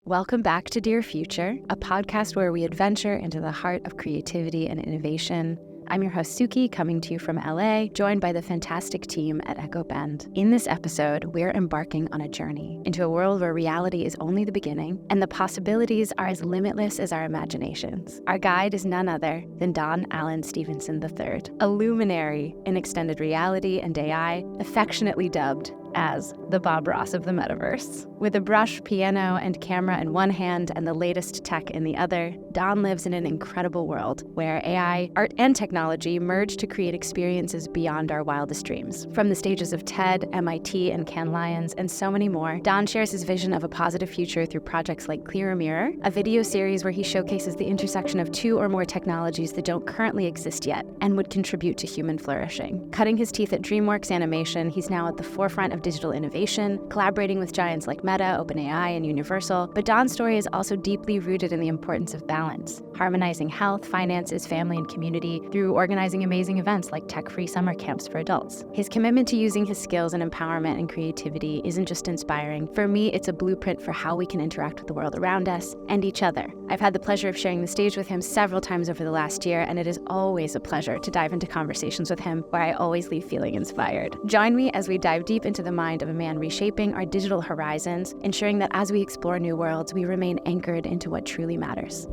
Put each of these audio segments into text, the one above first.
Welcome back to Dear Future, a podcast where we adventure into the heart of creativity and innovation. I'm your host, Suki, coming to you from LA, joined by the fantastic team at Echo Bend. In this episode, we're embarking on a journey into a world where reality is only the beginning and the possibilities are as limitless as our imaginations. Our guide is none other than Don Allen Stevenson III, a luminary in extended reality and AI, affectionately dubbed as the Bob Ross of the Metaverse. With a brush, piano, and camera in one hand and the latest tech in the other, Don lives in an incredible world where AI, art, and technology merge to create experiences beyond our wildest dreams. From the stages of TED, MIT, and Cannes Lions, and so many more, Don shares his vision of a positive future through projects like Clearer Mirror, a video series where he showcases the intersection of two or more technologies that don't currently exist yet and would contribute to human flourishing. Cutting his teeth at DreamWorks animation, he's now at the forefront of digital innovation, collaborating with giants like Meta, OpenAI, and Universal. But Don's story is also deeply rooted in the importance of balance, harmonizing health, finances, family, and community through organizing amazing events like tech-free summer camps for adults. His commitment to using his skills and empowerment and creativity isn't just inspiring. For me, it's a blueprint for how we can interact with the world around us and each other. I've had the pleasure of sharing the stage with him several times over the last year, and it is always a pleasure to dive into conversations with him where I always leave feeling inspired. Join me as we dive deep into the mind of a man reshaping our digital horizons, ensuring that as we explore new worlds, we remain anchored into what truly matters.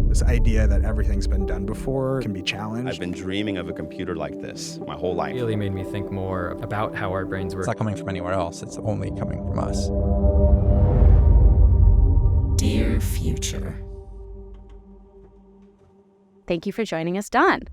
This idea that everything's been done before can be challenged. I've been dreaming of a computer like this my whole life. It really made me think more about how our brains work. It's not coming from anywhere else. It's only coming from us. Dear Future. Thank you for joining us, Don.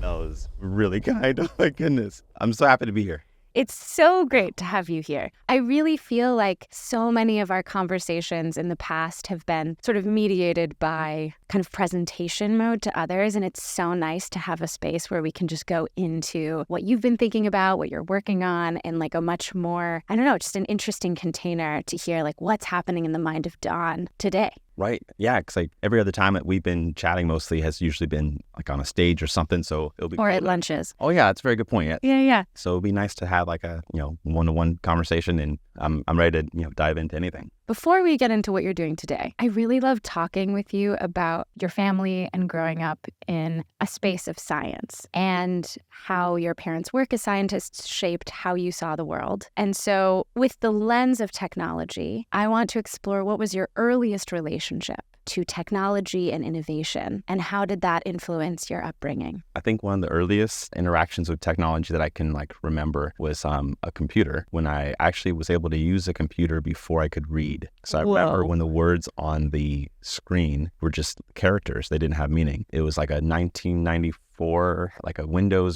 That was really kind. Oh my goodness. I'm so happy to be here. It's so great to have you here. I really feel like so many of our conversations in the past have been sort of mediated by kind of presentation mode to others. And it's so nice to have a space where we can just go into what you've been thinking about, what you're working on, and like a much more, I don't know, just an interesting container to hear like what's happening in the mind of Don today. Right. Yeah, because like every other time that we've been chatting mostly has usually been like on a stage or something. So it'll be Or cool at lunches. Oh yeah, that's a very good point. Yeah. So it'd be nice to have like a, one-to-one conversation, and I'm ready to, dive into anything. Before we get into what you're doing today, I really love talking with you about your family and growing up in a space of science and how your parents' work as scientists shaped how you saw the world. And so with the lens of technology, I want to explore what was your earliest relationship to technology and innovation, and how did that influence your upbringing? I think one of the earliest interactions with technology that I can remember was a computer, when I actually was able to use a computer before I could read. So I remember when the words on the screen were just characters, they didn't have meaning. It was like a 1994, like a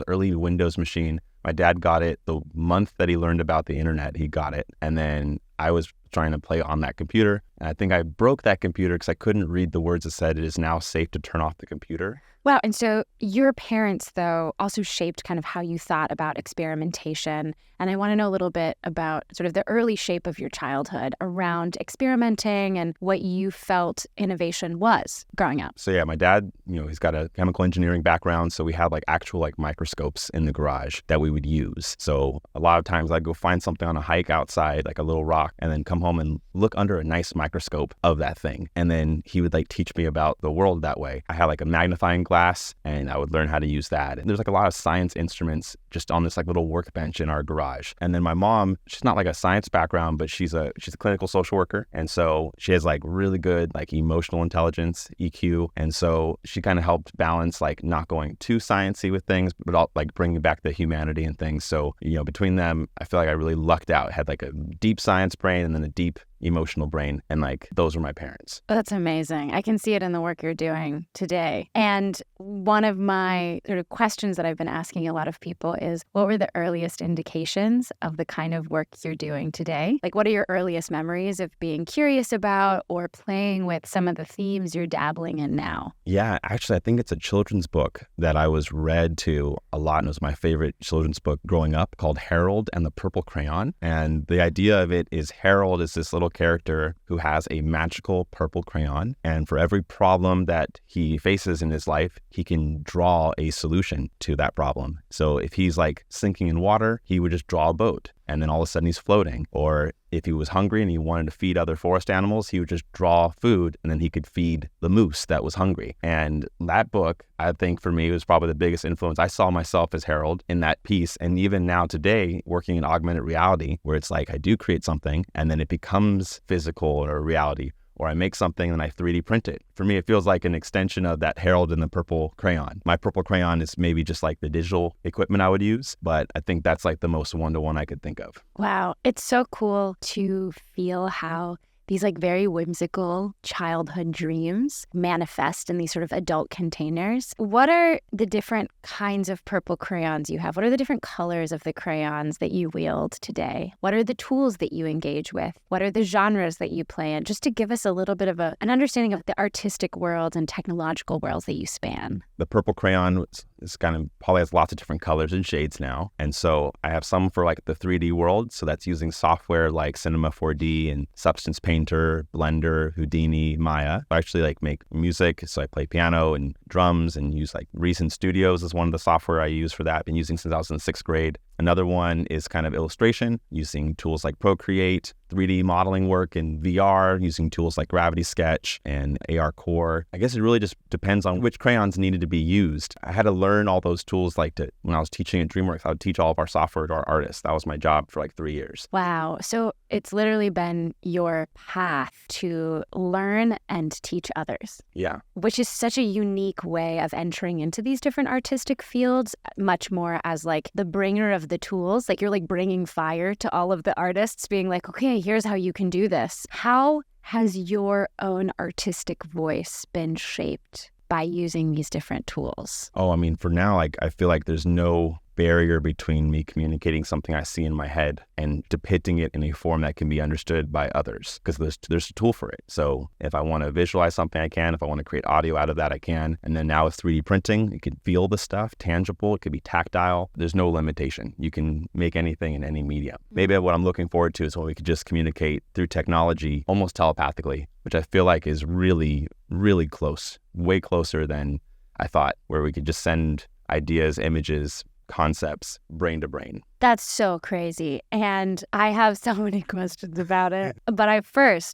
early Windows machine. My dad got it the month that he learned about the internet, he got it. And then I was trying to play on that computer. And I think I broke that computer because I couldn't read the words that said, "It is now safe to turn off the computer." Wow. And so your parents, though, also shaped kind of how you thought about experimentation. And I want to know a little bit about sort of the early shape of your childhood around experimenting and what you felt innovation was growing up. So yeah, my dad, he's got a chemical engineering background. So we had actual microscopes in the garage that we would use. So a lot of times I'd go find something on a hike outside, like a little rock, and then come home and look under a nice microscope of that thing. And then he would teach me about the world that way. I had a magnifying glass, and I would learn how to use that. And there's a lot of science instruments just on this little workbench in our garage. And then my mom, she's not a science background, but she's a clinical social worker. And so she has really good emotional intelligence, EQ. And so she kind of helped balance not going too sciencey with things, but all, bringing back the humanity and things. So, between them, I feel like I really lucked out. I had a deep science brain and then a deep emotional brain, and those were my parents. That's amazing. I can see it in the work you're doing today. And one of my sort of questions that I've been asking a lot of people is, what were the earliest indications of the kind of work you're doing today? What are your earliest memories of being curious about or playing with some of the themes you're dabbling in now? Yeah, actually, I think it's a children's book that I was read to a lot, and it was my favorite children's book growing up, called Harold and the Purple Crayon. And the idea of it is Harold is this little character who has a magical purple crayon, and for every problem that he faces in his life, he can draw a solution to that problem. So if he's sinking in water, he would just draw a boat. and then all of a sudden he's floating. Or if he was hungry and he wanted to feed other forest animals, he would just draw food and then he could feed the moose that was hungry. And that book, I think for me, was probably the biggest influence. I saw myself as Harold in that piece. And even now today, working in augmented reality, where it's like I do create something and then it becomes physical or a reality, or I make something and I 3D print it. For me, it feels like an extension of that Harold and the purple crayon. My purple crayon is maybe just like the digital equipment I would use, but I think that's like the most one-to-one I could think of. Wow. It's so cool to feel how these like very whimsical childhood dreams manifest in these sort of adult containers. What are the different kinds of purple crayons you have? What are the different colors of the crayons that you wield today? What are the tools that you engage with? What are the genres that you play in? Just to give us a little bit of an understanding of the artistic world and technological worlds that you span. The purple crayon is kind of probably has lots of different colors and shades now. And so I have some for like the 3D world. So that's using software like Cinema 4D and Substance Painter, Blender, Houdini, Maya. I actually like make music. So I play piano and drums and use like Reason Studios is one of the software I use for that. I've been using since I was in 6th grade. Another one is kind of illustration, using tools like Procreate, 3D modeling work in VR, using tools like Gravity Sketch and AR Core. I guess it really just depends on which crayons needed to be used. I had to learn all those tools when I was teaching at DreamWorks, I would teach all of our software to our artists. That was my job for like 3 years. Wow. So it's literally been your path to learn and teach others. Yeah. Which is such a unique way of entering into these different artistic fields, much more as like the bringer of the tools. Like you're like bringing fire to all of the artists, being like, okay, here's how you can do this. How has your own artistic voice been shaped by using these different tools? Oh, I mean, for now, like I feel like there's no barrier between me communicating something I see in my head and depicting it in a form that can be understood by others, because there's a tool for it. So if I want to visualize something, I can. If I want to create audio out of that, I can. And then now with 3D printing, you can feel the stuff, tangible. It could be tactile. There's no limitation. You can make anything in any medium. Maybe what I'm looking forward to is when we could just communicate through technology, almost telepathically, which I feel like is really, really close, way closer than I thought, where we could just send ideas, images, concepts, brain to brain. That's so crazy. And I have so many questions about it. But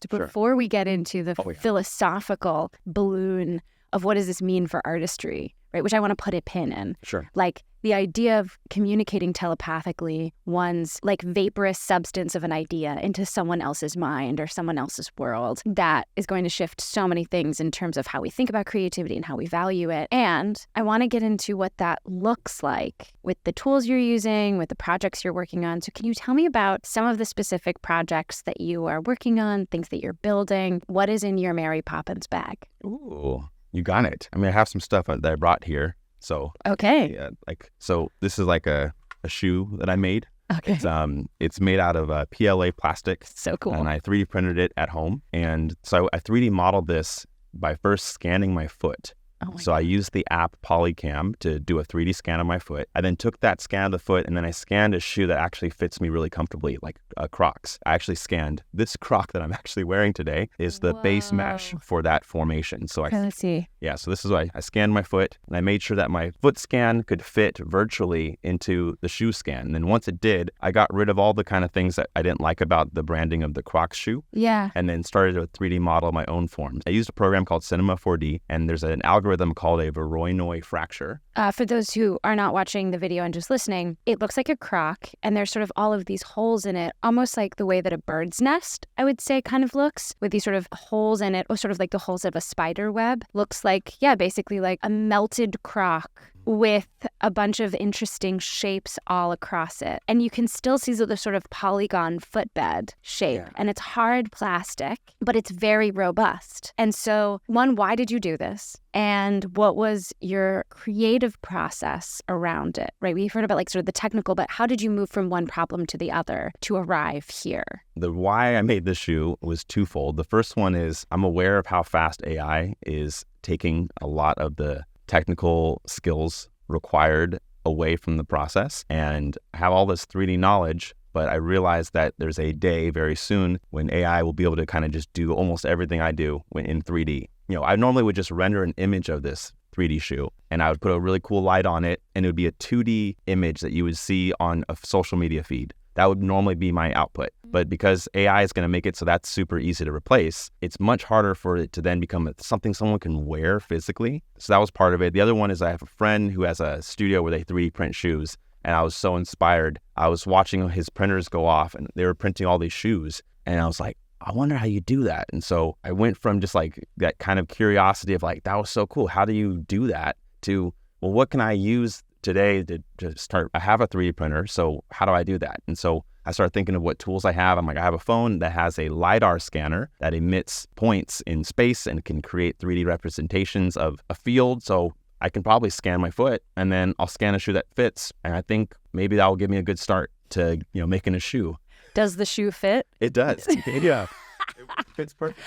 before we get into the philosophical balloon of what does this mean for artistry, right, which I want to put a pin in. Sure. Like the idea of communicating telepathically one's like vaporous substance of an idea into someone else's mind or someone else's world, that is going to shift so many things in terms of how we think about creativity and how we value it. And I want to get into what that looks like with the tools you're using, with the projects you're working on. So can you tell me about some of the specific projects that you are working on, things that you're building? What is in your Mary Poppins bag? Ooh, you got it. I mean, I have some stuff that I brought here. So okay, yeah, so this is like a shoe that I made. Okay, it's made out of PLA plastic. So cool. And I 3D printed it at home, and so I 3D modeled this by first scanning my foot. So I used the app Polycam to do a 3D scan of my foot. I then took that scan of the foot and then I scanned a shoe that actually fits me really comfortably, like Crocs. I actually scanned this Croc that I'm actually wearing today is the base mesh for that formation. So let's see. Yeah, so this is why I scanned my foot and I made sure that my foot scan could fit virtually into the shoe scan. And then once it did, I got rid of all the kind of things that I didn't like about the branding of the Crocs shoe. Yeah. And then started to 3D model my own forms. I used a program called Cinema 4D, and there's an algorithm called a Voronoi fracture. For those who are not watching the video and just listening, it looks like a croc, and there's sort of all of these holes in it, almost like the way that a bird's nest, I would say, kind of looks, with these sort of holes in it, or sort of like the holes of a spider web. Looks like, basically like a melted croc with a bunch of interesting shapes all across it. And you can still see the sort of polygon footbed shape. Yeah. And it's hard plastic, but it's very robust. And so, one, why did you do this? And what was your creative process around it, right? We've heard about like sort of the technical, but how did you move from one problem to the other to arrive here? The why I made this shoe was twofold. The first one is I'm aware of how fast AI is taking a lot of the technical skills required away from the process, and I have all this 3D knowledge, but I realize that there's a day very soon when AI will be able to kind of just do almost everything I do in 3D. I normally would just render an image of this 3D shoe, and I would put a really cool light on it, and it would be a 2D image that you would see on a social media feed. That would normally be my output. But because AI is going to make it so that's super easy to replace, it's much harder for it to then become something someone can wear physically. So that was part of it. The other one is I have a friend who has a studio where they 3D print shoes. And I was so inspired. I was watching his printers go off and they were printing all these shoes. And I was like, I wonder how you do that. And so I went from just like that kind of curiosity of like, that was so cool. How do you do that? To, well, what can I use today to start? I have a 3D printer. So how do I do that? And so I started thinking of what tools I have. I'm like, I have a phone that has a LiDAR scanner that emits points in space and can create 3D representations of a field. So I can probably scan my foot and then I'll scan a shoe that fits. And I think maybe that will give me a good start to, making a shoe. Does the shoe fit? It does. Yeah. It fits perfectly.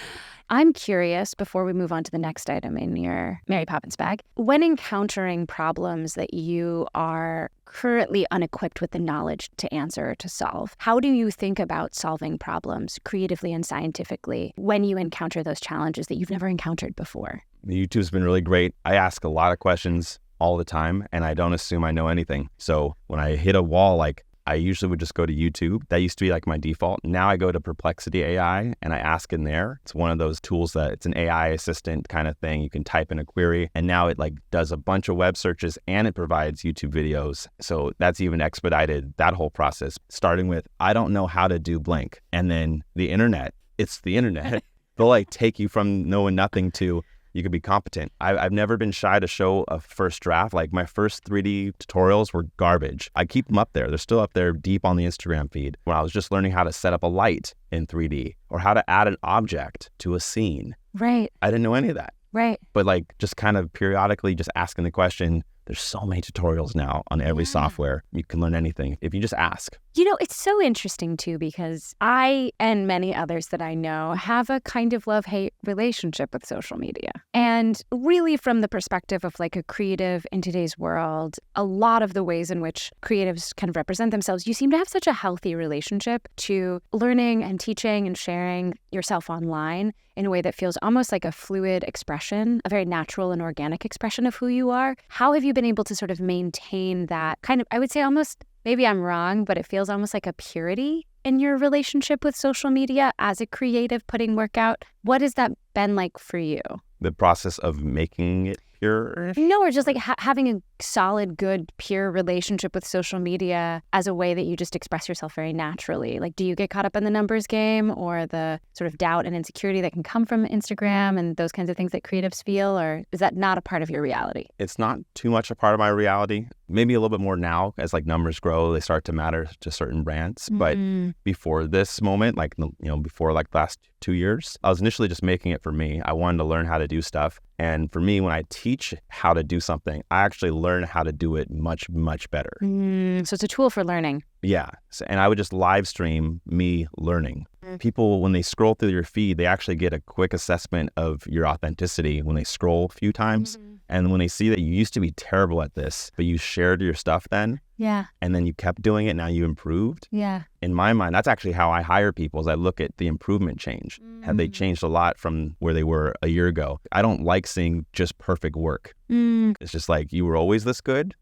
I'm curious, before we move on to the next item in your Mary Poppins bag, when encountering problems that you are currently unequipped with the knowledge to answer or to solve, how do you think about solving problems creatively and scientifically when you encounter those challenges that you've never encountered before? YouTube's been really great. I ask a lot of questions all the time, and I don't assume I know anything. So when I hit a wall, like I usually would just go to YouTube. That used to be like my default. Now I go to Perplexity AI and I ask in there. It's one of those tools that it's an AI assistant kind of thing. You can type in a query and now it like does a bunch of web searches and it provides YouTube videos. So that's even expedited that whole process, starting with, I don't know how to do blank. And then the internet, it's the internet. They'll like take you from knowing nothing to you could be competent. I've never been shy to show a first draft. Like my first 3D tutorials were garbage. I keep them up there. They're still up there deep on the Instagram feed. When I was just learning how to set up a light in 3D or how to add an object to a scene. Right. I didn't know any of that. Right. But like just kind of periodically just asking the question, there's so many tutorials now on every software. You can learn anything if you just ask. It's so interesting too, because I and many others that I know have a kind of love-hate relationship with social media. And really from the perspective of like a creative in today's world, a lot of the ways in which creatives kind of represent themselves, you seem to have such a healthy relationship to learning and teaching and sharing yourself online in a way that feels almost like a fluid expression, a very natural and organic expression of who you are. How have you been able to sort of maintain that kind of, I would say almost, maybe I'm wrong, but it feels almost like a purity in your relationship with social media as a creative putting work out? What has that been like for you? The process of making it pure? No, or just like having a solid, good, pure relationship with social media as a way that you just express yourself very naturally. Like, do you get caught up in the numbers game or the sort of doubt and insecurity that can come from Instagram and those kinds of things that creatives feel, or is that not a part of your reality? It's not too much a part of my reality. Maybe a little bit more now as like numbers grow, they start to matter to certain brands. But before this moment, like, before like the last 2 years, I was initially just making it for me. I wanted to learn how to do stuff. And for me, when I teach how to do something, I actually learn how to do it much, much better. So it's a tool for learning. Yeah. And I would just live stream me learning. People, when they scroll through your feed, they actually get a quick assessment of your authenticity when they scroll a few times. And when they see that you used to be terrible at this, but you shared your stuff then, and then you kept doing it, now you improved. In my mind, that's actually how I hire people, is I look at the improvement change. Have they changed a lot from where they were a year ago? I don't like seeing just perfect work. It's just like, you were always this good?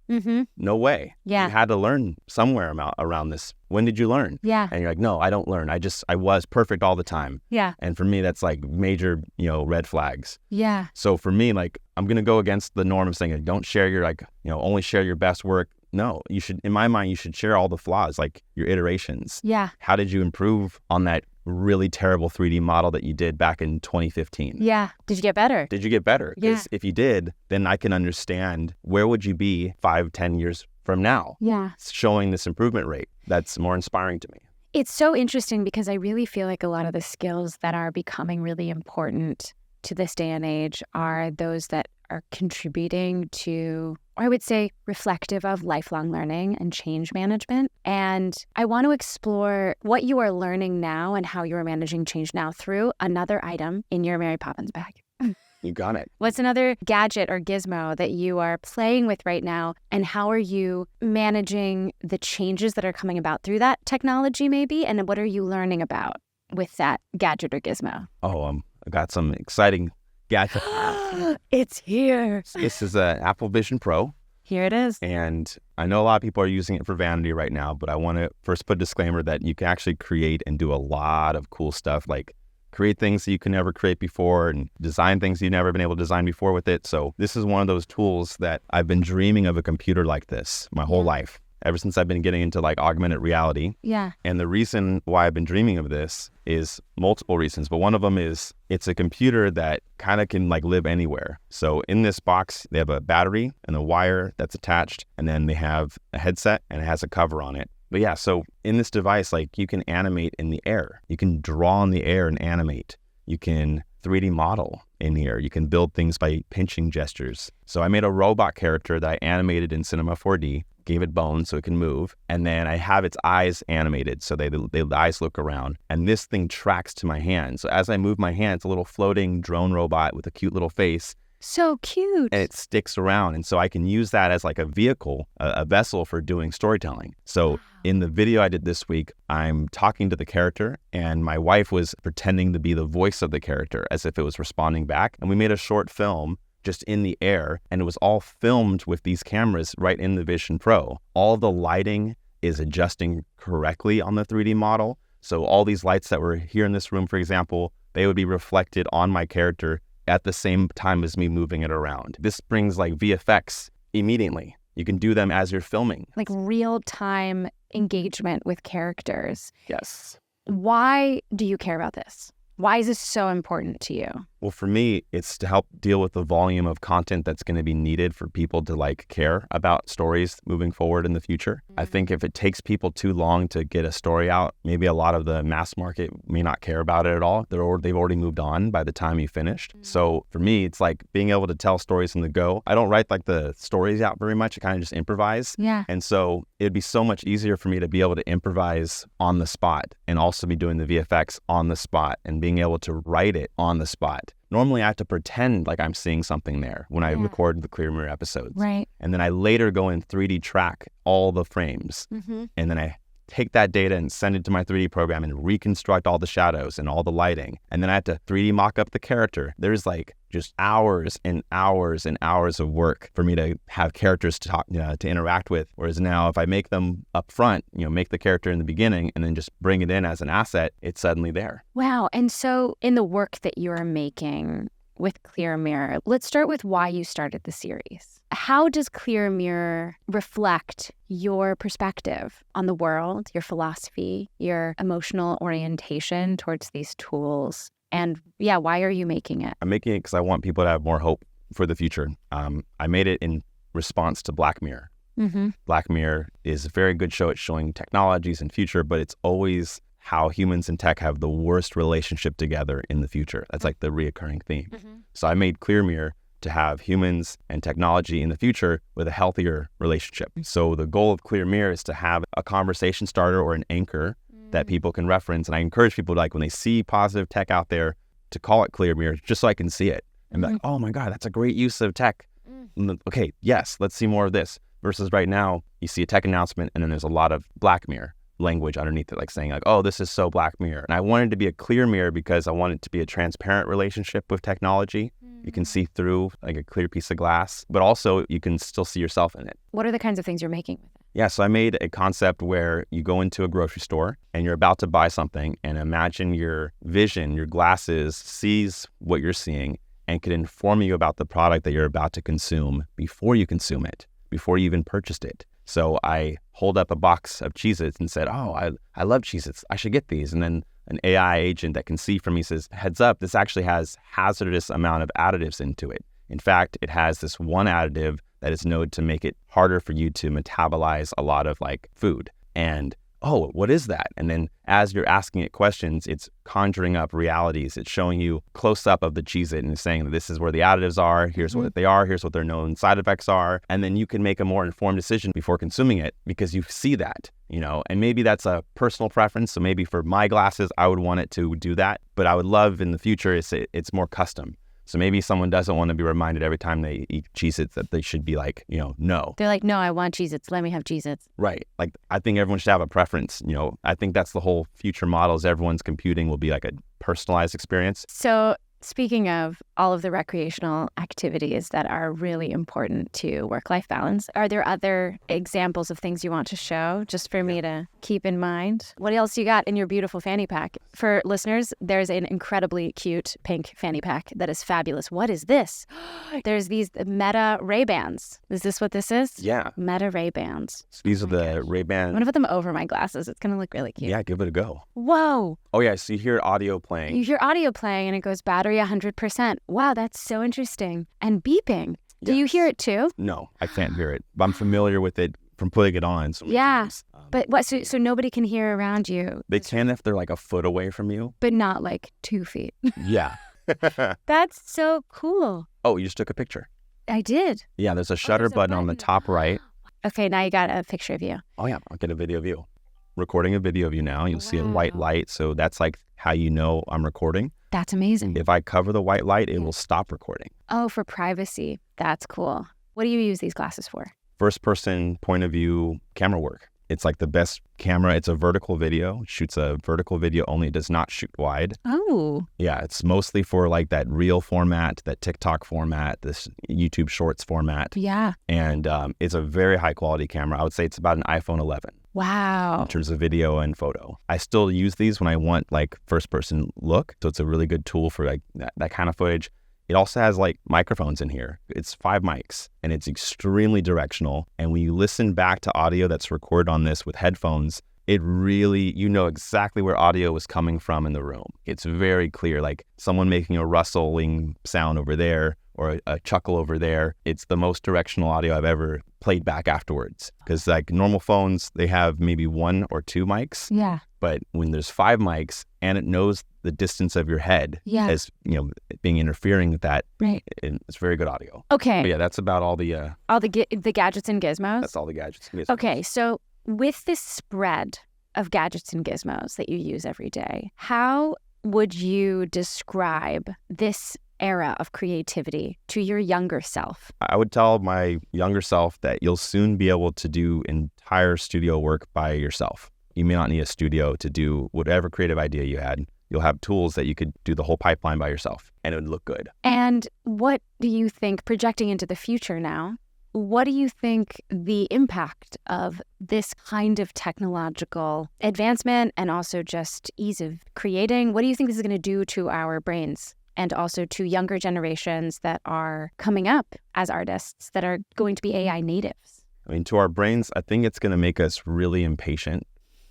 No way. You had to learn somewhere around this. When did you learn? And you're like, no, I don't learn. I was perfect all the time. And for me, that's like major, red flags. So for me, like, I'm going to go against the norm of saying, don't share your, only share your best work. No, you should, in my mind, you should share all the flaws, like your iterations. How did you improve on that really terrible 3D model that you did back in 2015? Did you get better? Because if you did, then I can understand where would you be 5-10 years from now? Showing this improvement rate. That's more inspiring to me. It's so interesting because I really feel like a lot of the skills that are becoming really important to this day and age are those that are contributing to, or I would say reflective of, lifelong learning and change management. And I want to explore what you are learning now and how you are managing change now through another item in your Mary Poppins bag. You got it. What's another gadget or gizmo that you are playing with right now, and how are you managing the changes that are coming about through that technology maybe, and what are you learning about with that gadget or gizmo? I got some exciting gadget. It's here. This is an Apple Vision Pro. Here it is. And I know a lot of people are using it for vanity right now, but I want to first put a disclaimer that you can actually create and do a lot of cool stuff, like create things that you can never create before and design things you've never been able to design before with it. So this is one of those tools that I've been dreaming of a computer like this my whole life, ever since I've been getting into like augmented reality. Yeah. And the reason why I've been dreaming of this is multiple reasons, but one of them is it's a computer that kind of can like live anywhere. So in this box, they have a battery and a wire that's attached, and then they have a headset and it has a cover on it. But yeah, so in this device, like you can animate in the air. You can draw in the air and animate. You can 3D model in here. You can build things by pinching gestures. So I made a robot character that I animated in Cinema 4D, gave it bones so it can move, and then I have its eyes animated so the eyes look around, and this thing tracks to my hand. So as I move my hand, it's a little floating drone robot with a cute little face. So cute. And it sticks around, and so I can use that as like a vehicle, a vessel for doing storytelling. So in the video I did this week, I'm talking to the character, and my wife was pretending to be the voice of the character as if it was responding back, and we made a short film just in the air, and it was all filmed with these cameras right in the Vision Pro. All the lighting is adjusting correctly on the 3D model. So all these lights that were here in this room, for example, they would be reflected on my character at the same time as me moving it around. This brings like VFX immediately. You can do them as you're filming. Like real-time engagement with characters. Yes. Why do you care about this? Why is this so important to you? Well, for me, it's to help deal with the volume of content that's going to be needed for people to like care about stories moving forward in the future. I think if it takes people too long to get a story out, maybe a lot of the mass market may not care about it at all. They've already moved on by the time you finished. So for me, it's like being able to tell stories on the go. I don't write like the stories out very much. I kind of just improvise. Yeah. And so it'd be so much easier for me to be able to improvise on the spot and also be doing the VFX on the spot and being able to write it on the spot. Normally, I have to pretend like I'm seeing something there when I record the Clear Mirror episodes. Right. And then I later go and 3D track all the frames. And then I take that data and send it to my 3D program and reconstruct all the shadows and all the lighting. And then I have to 3D mock up the character. There's like just hours and hours and hours of work for me to have characters to talk, to interact with. Whereas now if I make them up front, make the character in the beginning and then just bring it in as an asset, it's suddenly there. Wow. And so in the work that you're making with Clear Mirror, let's start with why you started the series. How does Clear Mirror reflect your perspective on the world, your philosophy, your emotional orientation towards these tools? And why are you making it? I'm making it because I want people to have more hope for the future. I made it in response to Black Mirror. Black Mirror is a very good show at showing technologies and future, but it's always how humans and tech have the worst relationship together in the future. That's like the reoccurring theme. So I made Clear Mirror to have humans and technology in the future with a healthier relationship. So the goal of Clear Mirror is to have a conversation starter or an anchor that people can reference. And I encourage people to, like, when they see positive tech out there, to call it Clear Mirror just so I can see it and be like, oh my God, that's a great use of tech. Okay, yes, let's see more of this. Versus right now, you see a tech announcement and then there's a lot of Black Mirror language underneath it, like saying like, oh, this is so Black Mirror. And I wanted to be a Clear Mirror because I wanted it to be a transparent relationship with technology. You can see through like a clear piece of glass, but also you can still see yourself in it. What are the kinds of things you're making with it? Yeah, so I made a concept where you go into a grocery store and you're about to buy something, and imagine your vision, your glasses sees what you're seeing and can inform you about the product that you're about to consume before you consume it, before you even purchased it. So I hold up a box of Cheez-Its and said, oh, I love Cheez-Its. I should get these. And then an AI agent that can see from me says, heads up, this actually has hazardous amount of additives into it. In fact, it has this one additive that is known to make it harder for you to metabolize a lot of like food. And oh, what is that? And then as you're asking it questions, it's conjuring up realities. It's showing you close up of the Cheez-It and saying that this is where the additives are, here's what they are, here's what their known side effects are. And then you can make a more informed decision before consuming it because you see that, and maybe that's a personal preference. So maybe for my glasses, I would want it to do that. But I would love in the future, it's more custom. So maybe someone doesn't want to be reminded every time they eat Cheez-Its that they should be like, no. They're like, no, I want Cheez-Its. Let me have Cheez-Its. Right. Like, I think everyone should have a preference. I think that's the whole future models. Everyone's computing will be like a personalized experience. So Speaking of all of the recreational activities that are really important to work-life balance, are there other examples of things you want to show just for me to keep in mind? What else you got in your beautiful fanny pack? For listeners, there's an incredibly cute pink fanny pack that is fabulous. What is this? There's these Meta Ray-Bans. Is this what this is? Yeah. Meta Ray-Bans. So these are my the gosh. Ray-Ban. I'm going to put them over my glasses. It's going to look really cute. Yeah, give it a go. Whoa. Oh, yeah. So you hear audio playing. You hear audio playing and it goes battery 100%. Wow, that's so interesting. And beeping. Do you hear it too? No, I can't hear it. But I'm familiar with it from putting it on. So many times. But what? So nobody can hear around you? They can if they're like a foot away from you. But not like 2 feet. Yeah. That's so cool. Oh, you just took a picture. I did. Yeah, there's a shutter there's a button on the button. top right. Okay, now you got a picture of you. Oh, yeah. I'll get a video of you. Recording a video of you now. You'll see a white Wow. light. So that's like how you know I'm recording. That's amazing. If I cover the white light, it will stop recording. Oh, for privacy. That's cool. What do you use these glasses for? First person point of view camera work. It's like the best camera. It's a vertical video. It shoots a vertical video only. It does not shoot wide. Oh. Yeah, it's mostly for like that reel format, that TikTok format, this YouTube Shorts format. Yeah. And it's a very high quality camera. I would say it's about an iPhone 11 Wow. in terms of video and photo. I still use these when I want like first person look. So it's a really good tool for like that kind of footage. It also has like microphones in here. It's 5 mics and it's extremely directional. And when you listen back to audio that's recorded on this with headphones, it really, you know exactly where audio was coming from in the room. It's very clear, like someone making a rustling sound over there or a chuckle over there. It's the most directional audio I've ever played back afterwards. Because like normal phones, they have maybe 1 or 2 mics. Yeah. But when there's 5 mics and it knows the distance of your head Yeah. as, you know, being interfering with that, Right. it's very good audio. Okay. But yeah, that's about all the, All the gadgets and gizmos? that's all the gadgets. Okay, so with this spread of gadgets and gizmos that you use every day, how would you describe this era of creativity to your younger self? I would tell my younger self that you'll soon be able to do entire studio work by yourself. You may not need a studio to do whatever creative idea you had. You'll have tools that you could do the whole pipeline by yourself and it would look good. And what do you think, projecting into the future now, what do you think the impact of this kind of technological advancement and also just ease of creating, what do you think this is going to do to our brains and also to younger generations that are coming up as artists that are going to be AI natives? I mean, to our brains, I think it's going to make us really impatient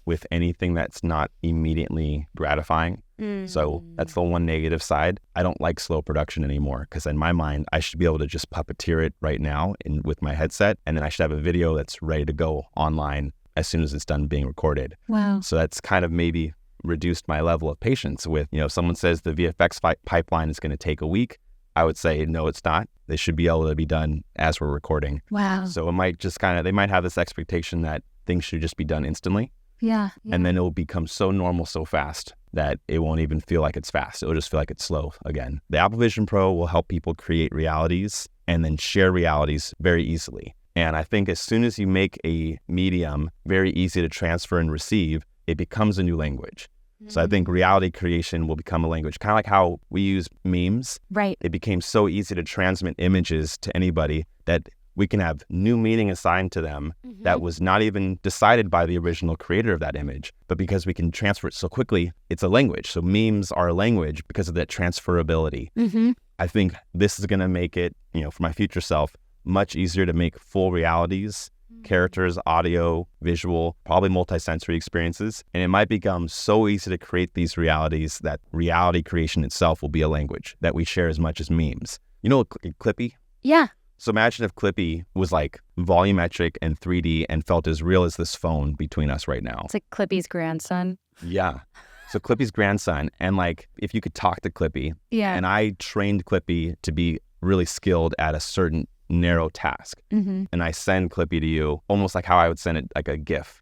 with anything that's not immediately gratifying. So that's the one negative side. I don't like slow production anymore because in my mind, I should be able to just puppeteer it right now with my headset. And then I should have a video that's ready to go online as soon as it's done being recorded. Wow. So that's kind of maybe reduced my level of patience with, you know, if someone says the VFX pipeline is going to take a week, I would say, no, it's not. They should be able to be done as we're recording. Wow. So it might just they might have this expectation that things should just be done instantly. Yeah. And then it will become so normal so fast that it won't even feel like it's fast. It'll just feel like it's slow again. The Apple Vision Pro will help people create realities and then share realities very easily. And I think as soon as you make a medium very easy to transfer and receive, it becomes a new language. So I think reality creation will become a language, kind of like how we use memes. Right. It became so easy to transmit images to anybody that we can have new meaning assigned to them that was not even decided by the original creator of that image. But because we can transfer it so quickly, it's a language. So memes are a language because of that transferability. I think this is going to make it, you know, for my future self, much easier to make full realities, characters, audio, visual, probably multisensory experiences. And it might become so easy to create these realities that reality creation itself will be a language that we share as much as memes. You know Clippy? Yeah. So imagine if Clippy was like volumetric and 3D and felt as real as this phone between us right now. It's like Clippy's grandson. Yeah. So Clippy's grandson. And like, if you could talk to Clippy, Yeah. and I trained Clippy to be really skilled at a certain narrow task. And I send Clippy to you almost like how I would send it like a GIF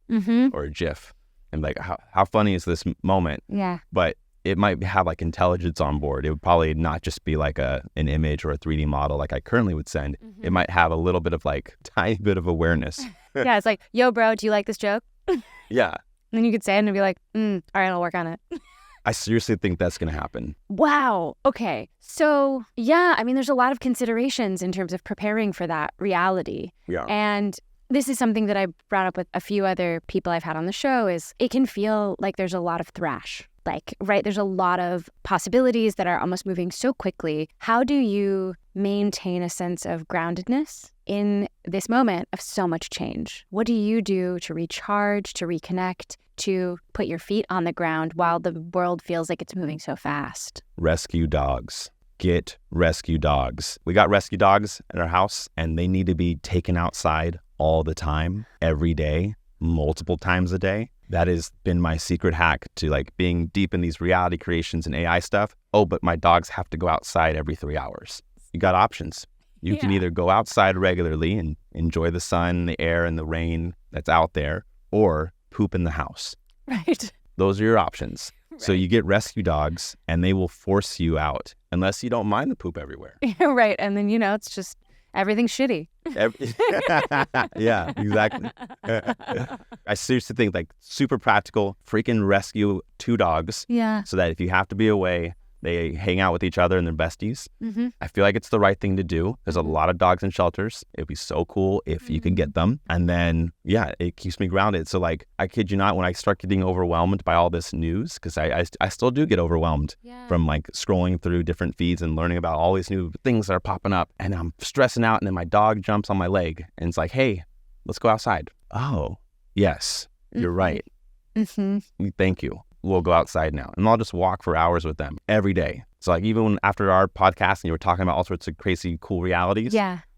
or a GIF. And like, how funny is this moment? Yeah. But it might have like intelligence on board. It would probably not just be like an image or a 3D model like I currently would send. It might have a little bit of like tiny bit of awareness. Yeah. It's like, yo, bro, do you like this joke? Yeah. And then you could say it and it'd be like, all right, I'll work on it. I seriously think that's going to happen. Wow. Okay. So, yeah, I mean, there's a lot of considerations in terms of preparing for that reality. Yeah. And this is something that I brought up with a few other people I've had on the show is it can feel like there's a lot of thrash. Like, right, there's a lot of possibilities that are almost moving so quickly. How do you maintain a sense of groundedness in this moment of so much change? What do you do to recharge, to reconnect, to put your feet on the ground while the world feels like it's moving so fast? Rescue dogs. Get rescue dogs. We got rescue dogs at our house, and they need to be taken outside all the time, every day, multiple times a day. That has been my secret hack to like being deep in these reality creations and AI stuff. Oh, but my dogs have to go outside every 3 hours. You got options. You can either go outside regularly and enjoy the sun, the air, and the rain that's out there, or poop in the house. Right. Those are your options. Right. So you get rescue dogs, and they will force you out unless you don't mind the poop everywhere. Right. And then, it's just everything's shitty. Yeah, exactly. I seriously think like super practical, freaking rescue 2 dogs. Yeah. So that if you have to be away, they hang out with each other and they're besties. Mm-hmm. I feel like it's the right thing to do. There's a lot of dogs in shelters. It'd be so cool if you can get them. And then, yeah, it keeps me grounded. So like, I kid you not, when I start getting overwhelmed by all this news, because I still do get overwhelmed from like scrolling through different feeds and learning about all these new things that are popping up. And I'm stressing out, and then my dog jumps on my leg and it's like, hey, let's go outside. Oh, yes, you're right. Mm-hmm. Thank you. We'll go outside now. And I'll just walk for hours with them every day. So like even after our podcast and you were talking about all sorts of crazy, cool realities,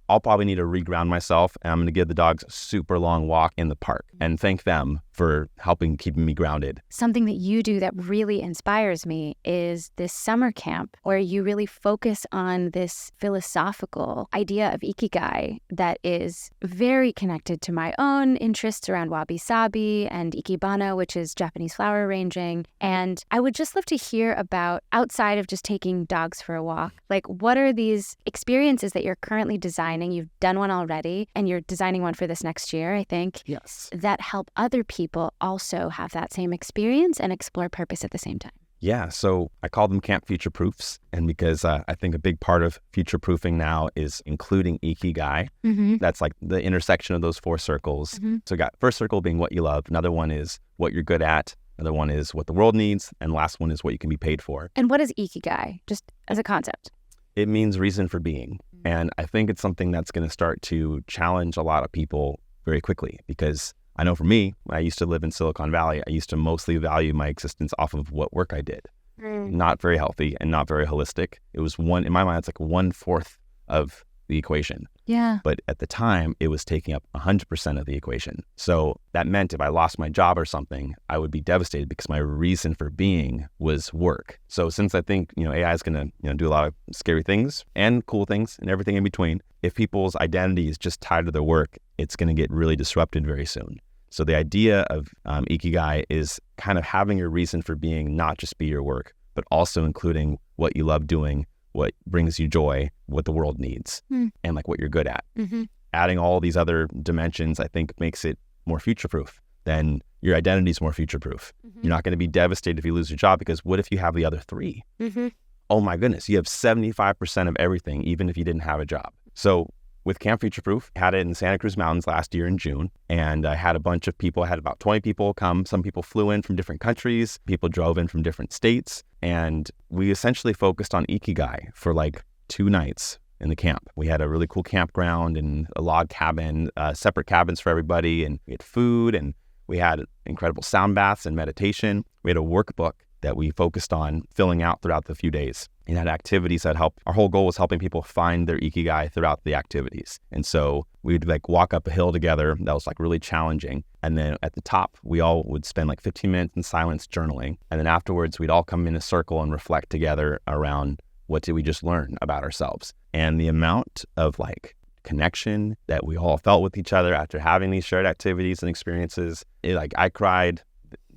I'll probably need to reground myself, and I'm going to give the dogs a super long walk in the park and thank them for helping keeping me grounded. Something that you do that really inspires me is this summer camp where you really focus on this philosophical idea of ikigai that is very connected to my own interests around wabi-sabi and ikebana, which is Japanese flower arranging. And I would just love to hear about, outside of just taking dogs for a walk, like what are these experiences that you're currently designing? You've done one already, and you're designing one for this next year, I think. Yes. That help other people also have that same experience and explore purpose at the same time. Yeah, so I call them camp future proofs. And because I think a big part of future proofing now is including ikigai. Mm-hmm. That's like the intersection of those 4 circles. Mm-hmm. So got first circle being what you love. Another one is what you're good at. Another one is what the world needs. And last one is what you can be paid for. And what is ikigai, just as a concept? It means reason for being. And I think it's something that's going to start to challenge a lot of people very quickly, because I know for me, when I used to live in Silicon Valley, I used to mostly value my existence off of what work I did. Not very healthy and not very holistic. It was in my mind, it's like 1/4 of the equation. Yeah. But at the time, it was taking up 100% of the equation. So that meant if I lost my job or something, I would be devastated because my reason for being was work. So since I think, AI is going to, do a lot of scary things and cool things and everything in between, if people's identity is just tied to their work, it's going to get really disrupted very soon. So the idea of ikigai is kind of having your reason for being not just be your work, but also including what you love doing, what brings you joy, what the world needs, and like what you're good at. Mm-hmm. Adding all these other dimensions, I think, makes it more future-proof. Then your identity is more future-proof. Mm-hmm. You're not going to be devastated if you lose your job, because what if you have the other 3? Mm-hmm. Oh my goodness, you have 75% of everything, even if you didn't have a job. So with Camp Future Proof, had it in Santa Cruz Mountains last year in June, and I had a bunch of people. I had about 20 people come. Some people flew in from different countries. People drove in from different states. And we essentially focused on ikigai for like 2 nights in the camp. We had a really cool campground and a log cabin, separate cabins for everybody. And we had food, and we had incredible sound baths and meditation. We had a workbook that we focused on filling out throughout the few days. And had activities that helped. Our whole goal was helping people find their ikigai throughout the activities. And so we'd like walk up a hill together that was like really challenging. And then at the top, we all would spend like 15 minutes in silence journaling. And then afterwards, we'd all come in a circle and reflect together around what did we just learn about ourselves. And the amount of like connection that we all felt with each other after having these shared activities and experiences, I cried,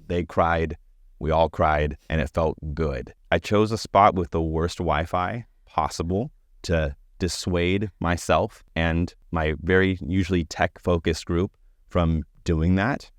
they cried, we all cried, and it felt good. I chose a spot with the worst Wi-Fi possible to dissuade myself and my very usually tech-focused group from doing that.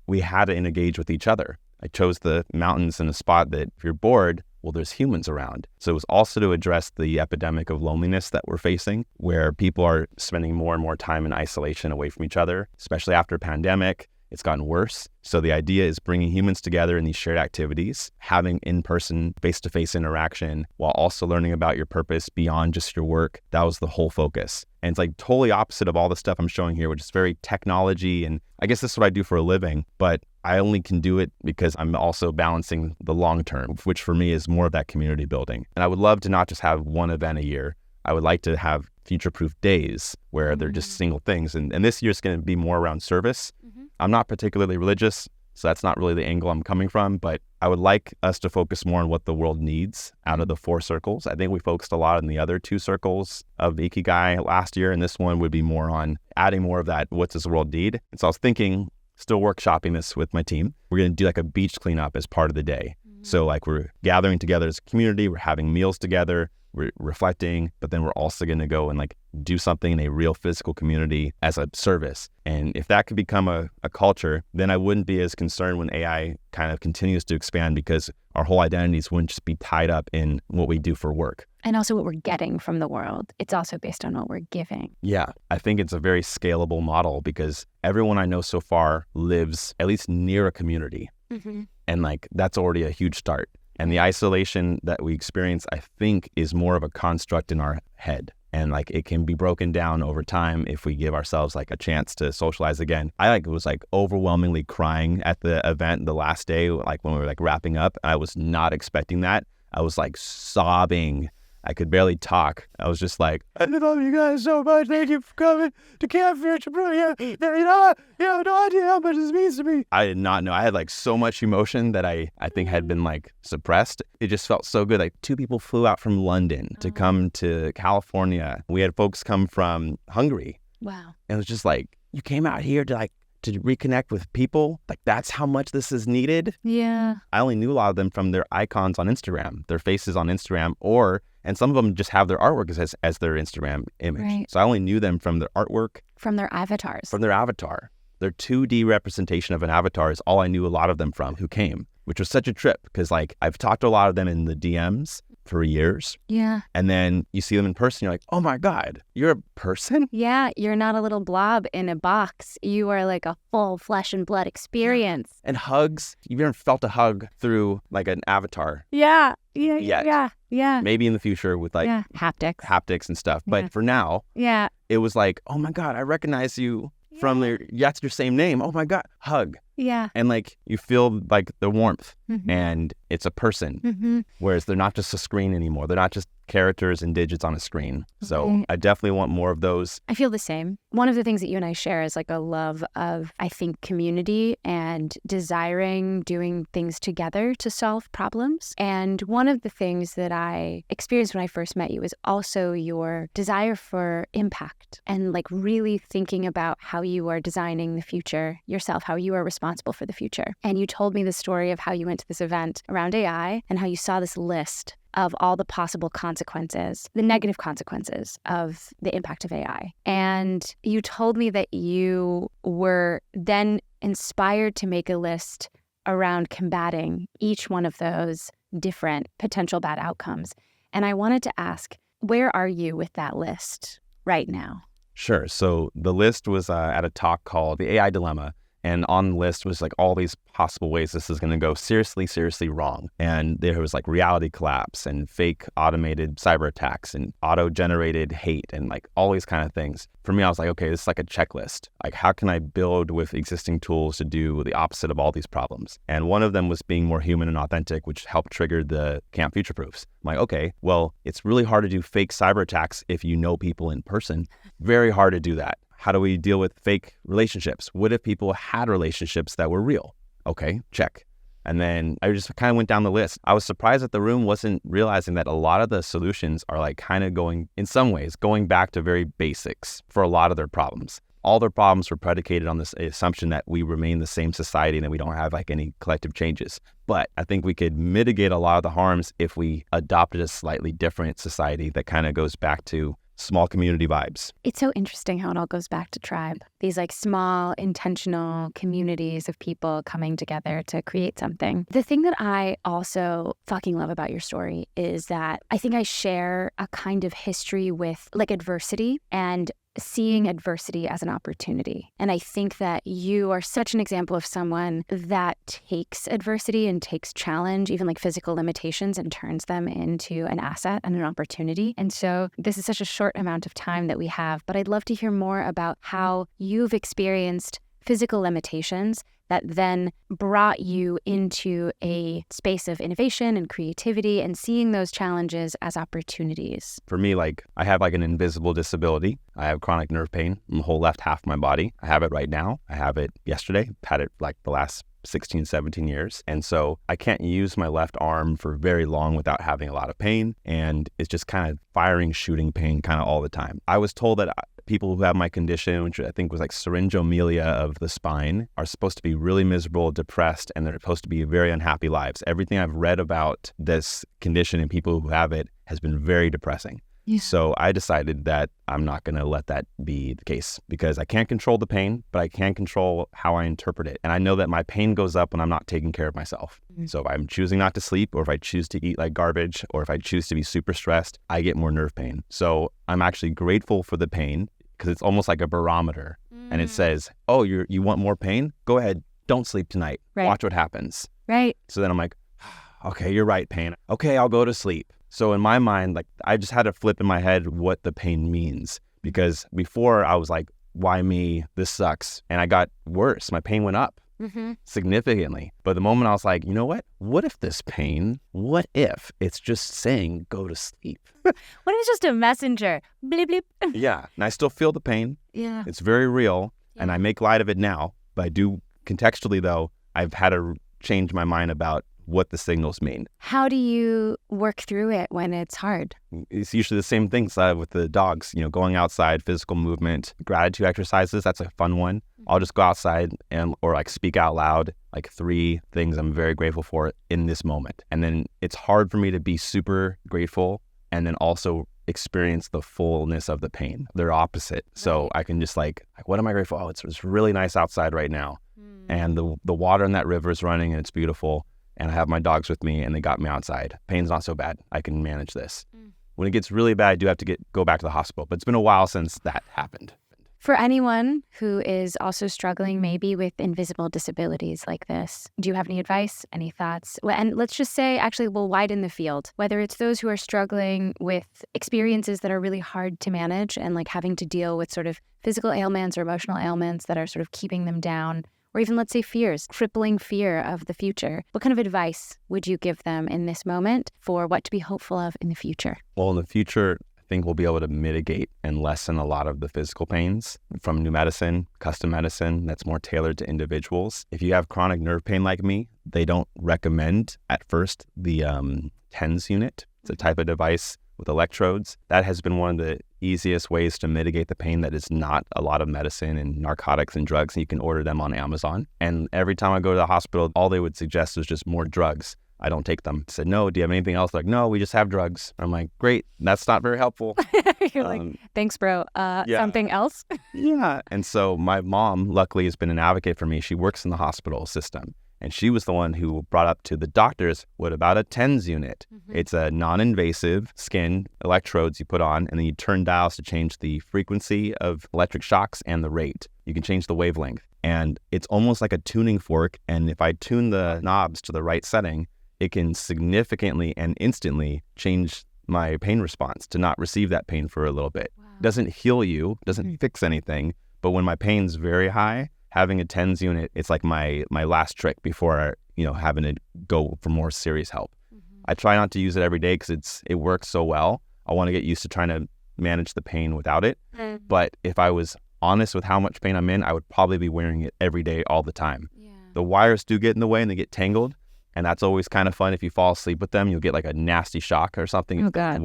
We had to engage with each other. I chose the mountains in a spot that if you're bored, well, there's humans around. So it was also to address the epidemic of loneliness that we're facing, where people are spending more and more time in isolation away from each other, especially after a pandemic. It's gotten worse. So the idea is bringing humans together in these shared activities, having in-person, face-to-face interaction, while also learning about your purpose beyond just your work. That was the whole focus. And it's like totally opposite of all the stuff I'm showing here, which is very technology. And I guess this is what I do for a living, but I only can do it because I'm also balancing the long term, which for me is more of that community building. And I would love to not just have one event a year. I would like to have future-proof days where they're just single things. And this year is going to be more around service. I'm not particularly religious, so that's not really the angle I'm coming from, but I would like us to focus more on what the world needs out of the 4 circles. I think we focused a lot on the other 2 circles of the Ikigai last year, and this one would be more on adding more of that, what does the world need? And so I was thinking, still workshopping this with my team, we're going to do like a beach cleanup as part of the day. So like we're gathering together as a community, we're having meals together, we're reflecting, but then we're also going to go and like do something in a real physical community as a service. And if that could become a culture, then I wouldn't be as concerned when AI kind of continues to expand, because our whole identities wouldn't just be tied up in what we do for work. And also what we're getting from the world. It's also based on what we're giving. Yeah, I think it's a very scalable model because everyone I know so far lives at least near a community. And like that's already a huge start. And the isolation that we experience, I think, is more of a construct in our head. And like it can be broken down over time if we give ourselves like a chance to socialize again. I was overwhelmingly crying at the event the last day, like when we were like wrapping up. I was not expecting that. I was like sobbing. I could barely talk. I was just like, I love you guys so much. Thank you for coming to Camp Future. You have no idea how much this means to me. I did not know. I had like so much emotion that I think had been like suppressed. It just felt so good. Like 2 people flew out from London to come to California. We had folks come from Hungary. Wow. And it was just like, you came out here to reconnect with people. Like that's how much this is needed. Yeah. I only knew a lot of them from their icons on Instagram, their faces on Instagram, and some of them just have their artwork as their Instagram image. Right. So I only knew them from their artwork. From their avatars. From their avatar. Their 2D representation of an avatar is all I knew a lot of them from who came, which was such a trip because like I've talked to a lot of them in the DMs for years. Yeah. And then you see them in person, you're like, oh my God, you're a person? Yeah, you're not a little blob in a box. You are like a full flesh and blood experience. And hugs, you've never felt a hug through like an avatar. Yeah. Yet. Yeah. Maybe in the future with like haptics and stuff. But for now, it was like, oh my God, I recognize you from that's your same name. Oh my God, hug. Yeah. And like you feel like the warmth and it's a person, whereas they're not just a screen anymore. They're not just characters and digits on a screen. So I definitely want more of those. I feel the same. One of the things that you and I share is like a love of, I think, community and desiring doing things together to solve problems. And one of the things that I experienced when I first met you is also your desire for impact and like really thinking about how you are designing the future yourself, how you are responsible for the future. And you told me the story of how you went to this event around AI and how you saw this list of all the possible consequences, the negative consequences of the impact of AI. And you told me that you were then inspired to make a list around combating each one of those different potential bad outcomes. And I wanted to ask, where are you with that list right now? Sure. So the list was at a talk called The AI Dilemma. And on the list was like all these possible ways this is going to go seriously wrong. And there was like reality collapse and fake automated cyber attacks and auto-generated hate and like all these kind of things. For me, I was like, okay, this is like a checklist. Like, how can I build with existing tools to do the opposite of all these problems? And one of them was being more human and authentic, which helped trigger the Camp Future Proofs. I'm like, okay, well, it's really hard to do fake cyber attacks if you know people in person. Very hard to do that. How do we deal with fake relationships? What if people had relationships that were real? Okay, check. And then I just kind of went down the list. I was surprised that the room wasn't realizing that a lot of the solutions are like kind of going, in some ways, going back to very basics for a lot of their problems. All their problems were predicated on this assumption that we remain the same society and that we don't have like any collective changes. But I think we could mitigate a lot of the harms if we adopted a slightly different society that kind of goes back to small community vibes. It's so interesting how it all goes back to tribe. These like small, intentional communities of people coming together to create something. The thing that I also fucking love about your story is that I think I share a kind of history with like adversity and seeing adversity as an opportunity. And I think that you are such an example of someone that takes adversity and takes challenge, even like physical limitations, and turns them into an asset and an opportunity. And so this is such a short amount of time that we have, but I'd love to hear more about how you've experienced physical limitations that then brought you into a space of innovation and creativity and seeing those challenges as opportunities. For me, like I have like an invisible disability. I have chronic nerve pain in the whole left half of my body. I have it right now. I have it yesterday. Had it like the last 16, 17 years. And so I can't use my left arm for very long without having a lot of pain. And it's just kind of firing, shooting pain kind of all the time. I was told that people who have my condition, which I think was like syringomelia of the spine, are supposed to be really miserable, depressed, and they're supposed to be very unhappy lives. Everything I've read about this condition and people who have it has been very depressing. Yeah. So I decided that I'm not going to let that be the case because I can't control the pain, but I can control how I interpret it. And I know that my pain goes up when I'm not taking care of myself. Mm-hmm. So if I'm choosing not to sleep, or if I choose to eat like garbage, or if I choose to be super stressed, I get more nerve pain. So I'm actually grateful for the pain because it's almost like a barometer. And it says, oh, you want more pain? Go ahead. Don't sleep tonight. Right. Watch what happens. Right. So then I'm like, okay, you're right, pain. Okay, I'll go to sleep. So in my mind, like I just had to flip in my head what the pain means, because before I was like, why me? This sucks. And I got worse. My pain went up significantly. But the moment I was like, you know what? What if this pain, what if it's just saying go to sleep? What if it's just a messenger? Bleep, bleep. Yeah. And I still feel the pain. Yeah. It's very real. Yeah. And I make light of it now. But I do contextually, though, I've had to change my mind about what the signals mean. How do you work through it when it's hard? It's usually the same things with the dogs, going outside, physical movement, gratitude exercises. That's a fun one. I'll just go outside or like speak out loud, like 3 things I'm very grateful for in this moment. And then it's hard for me to be super grateful and then also experience the fullness of the pain. They're opposite. So I can just like, what am I grateful? Oh, it's really nice outside right now. And the water in that river is running and it's beautiful. And I have my dogs with me and they got me outside. Pain's not so bad. I can manage this. When it gets really bad, I do have to go back to the hospital. But it's been a while since that happened. For anyone who is also struggling maybe with invisible disabilities like this, do you have any advice, any thoughts? Well, and let's just say, actually, we'll widen the field. Whether it's those who are struggling with experiences that are really hard to manage and like having to deal with sort of physical ailments or emotional ailments that are sort of keeping them down, or even, let's say, fears, crippling fear of the future. What kind of advice would you give them in this moment for what to be hopeful of in the future? Well, in the future, I think we'll be able to mitigate and lessen a lot of the physical pains from new medicine, custom medicine that's more tailored to individuals. If you have chronic nerve pain like me, they don't recommend at first the TENS unit. It's a type of device with electrodes. That has been one of the easiest ways to mitigate the pain that is not a lot of medicine and narcotics and drugs. And you can order them on Amazon. And every time I go to the hospital, all they would suggest is just more drugs. I don't take them. I said, no, do you have anything else? They're like, no, we just have drugs. I'm like, great. That's not very helpful. You're like, thanks, bro. Something else? Yeah. And so my mom, luckily, has been an advocate for me. She works in the hospital system. And she was the one who brought up to the doctors, what about a TENS unit? It's a non-invasive skin electrodes you put on, and then you turn dials to change the frequency of electric shocks and the rate. You can change the wavelength. And it's almost like a tuning fork. And if I tune the knobs to the right setting, it can significantly and instantly change my pain response to not receive that pain for a little bit. Wow. Doesn't heal you, doesn't fix anything. But when my pain's very high, having a TENS unit, it's like my last trick before, having to go for more serious help. I try not to use it every day because it works so well. I want to get used to trying to manage the pain without it. But if I was honest with how much pain I'm in, I would probably be wearing it every day, all the time. Yeah. The wires do get in the way and they get tangled. And that's always kind of fun. If you fall asleep with them, you'll get like a nasty shock or something. Oh, God.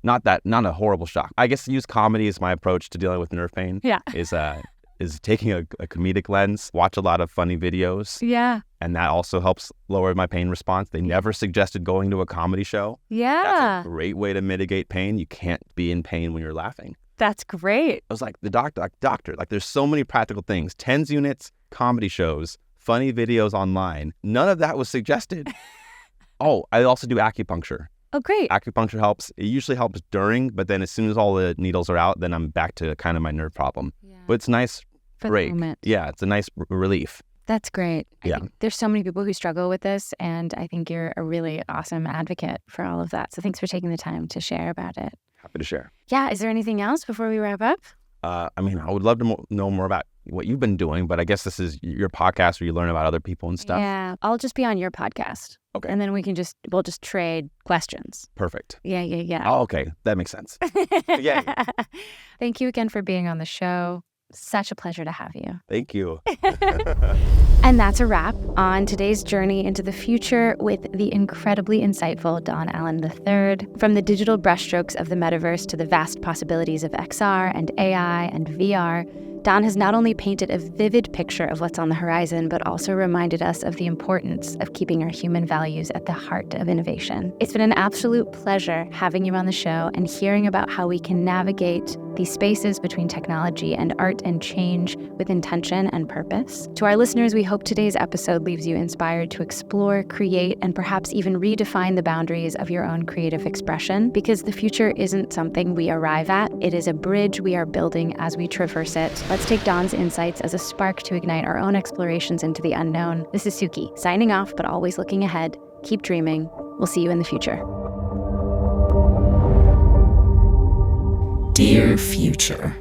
Not a horrible shock. I guess use comedy as my approach to dealing with nerve pain. Yeah. Is is taking a comedic lens, watch a lot of funny videos. Yeah. And that also helps lower my pain response. They never suggested going to a comedy show. Yeah. That's a great way to mitigate pain. You can't be in pain when you're laughing. That's great. I was like, the doctor, like there's so many practical things. TENS units, comedy shows, funny videos online. None of that was suggested. Oh, I also do acupuncture. Oh, great. Acupuncture helps. It usually helps during, but then as soon as all the needles are out, then I'm back to kind of my nerve problem. Yeah. But it's nice For the break. moment. Yeah, it's a nice relief. That's great. I Yeah. think there's so many people who struggle with this, and I think you're a really awesome advocate for all of that. So thanks for taking the time to share about it. Happy to share. Yeah. Is there anything else before we wrap up? I would love to know more about what you've been doing, but I guess this is your podcast where you learn about other people and stuff. Yeah. I'll just be on your podcast. Okay. And then we'll just trade questions. Perfect. Yeah. Oh, okay. That makes sense. Yeah. Thank you again for being on the show. Such a pleasure to have you. Thank you. And that's a wrap on today's journey into the future with the incredibly insightful Don Allen III. From the digital brushstrokes of the metaverse to the vast possibilities of XR and AI and VR, Don has not only painted a vivid picture of what's on the horizon, but also reminded us of the importance of keeping our human values at the heart of innovation. It's been an absolute pleasure having you on the show and hearing about how we can navigate these spaces between technology and art and change with intention and purpose. To our listeners, we hope today's episode leaves you inspired to explore, create, and perhaps even redefine the boundaries of your own creative expression, because the future isn't something we arrive at. It is a bridge we are building as we traverse it. Let's take Don's insights as a spark to ignite our own explorations into the unknown. This is Suki, signing off, but always looking ahead. Keep dreaming. We'll see you in the future. Dear Future.